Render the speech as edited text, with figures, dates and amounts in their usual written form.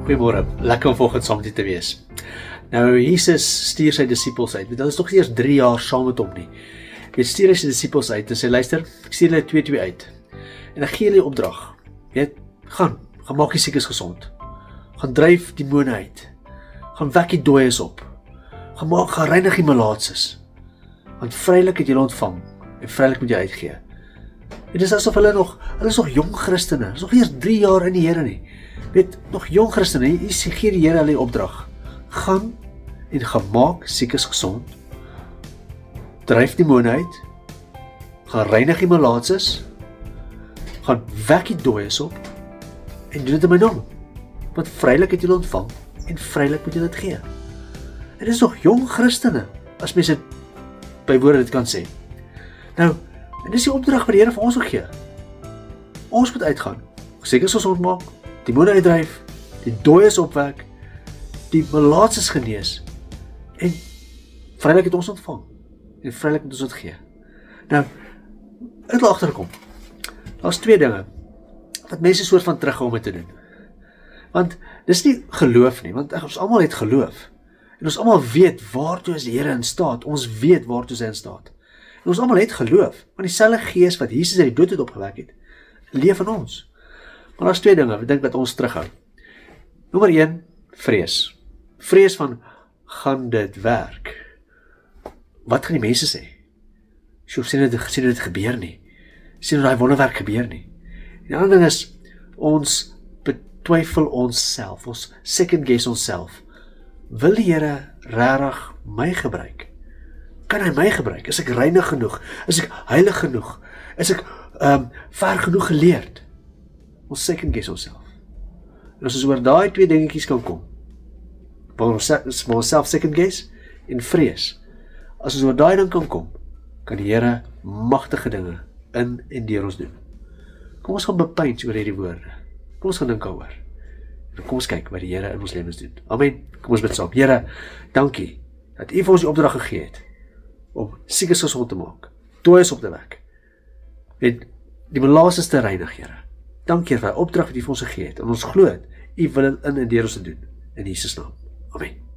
Goeiemôre, lekker om vanoggend saam met u te wees. Nou, Jesus stuur sy disippels uit. Dit is nog nie eers 3 jaar saam met hom nie. Hy stuur sy disippels uit en sê, luister, ek stuur hulle 2 uit. En ek gee hulle opdrag. Gaan maak die siekes gesond. Gaan dryf demone uit. Gaan wek die dooies op. Gaan reinig die malaatses. Want vrylik het julle ontvang en vrylik moet jy uitgee. Dit is asof hulle is nog jong Christene. Hulle is nog nie eers 3 jaar in die Here nie. Nog jong Christene, hier gee die Here hulle die opdrag. Gaan en maak siekes gesond. Dryf demone uit. Gaan reinig die malaatses. Gaan wek die dooies op. En doen dit in my naam. Want vrylik het julle ontvang en vrylik moet julle dit gee. En dit is nog jong Christene, as mense dit by woorde dit kan sê. Nou, en dis die opdrag wat die Here vir ons wil gee. Ons moet uitgaan, siekes gesond maak, demone uitdryf, die dooies opwek, die malaatses genees, en vrylik het ons ontvang, en vrylik moet ons dit gee. Nou, het agterkom, daar's 2 dinge, wat mense soort van terughou om te doen. Want, dis nie geloof nie, want ons almal het geloof, en ons almal weet waartoe is die Here in staat, ons weet waartoe is hy in staat. En ons almal het geloof, want dieselfde gees wat Jesus uit die dood het opgewek het, leef in ons. Maar daar's 2 dinge, wat ek dink wat ons terughou. Nommer 1, vrees. Vrees van, gaan dit werk? Wat gaan die mense sê? Sien dit gebeur nie. Sien dat die wonderwerk gebeur nie. En die ander ding is, ons betwyfel onsself, ons second guess onsself. Wil die Here regtig my gebruik? Kan hy my gebruik? Is ek reinig genoeg? Is ek heilig genoeg? Is ek ver genoeg geleerd? Ons second guess onsself. En as ons oor daai 2 dingetjies kan kom, waar ons self second guess en vrees, as ons oor daai ding kan kom, kan die Here magtige dinge in en deur ons doen. Kom ons gaan bepeins oor hierdie woorde. Kom ons gaan dink daaroor. En kom ons kyk wat die Here in ons lewens doen. Amen. Kom ons bid saam. Here, dankie dat U vir ons die opdrag gegee het om siekes gesond te maak, dooies op te wek, en die malaatses te reinig, Here. Dankie vir die opdrag wat U vir ons gegee het, en ons glo dit, U wil dit in en deur ons te doen. In Jesus naam. Amen.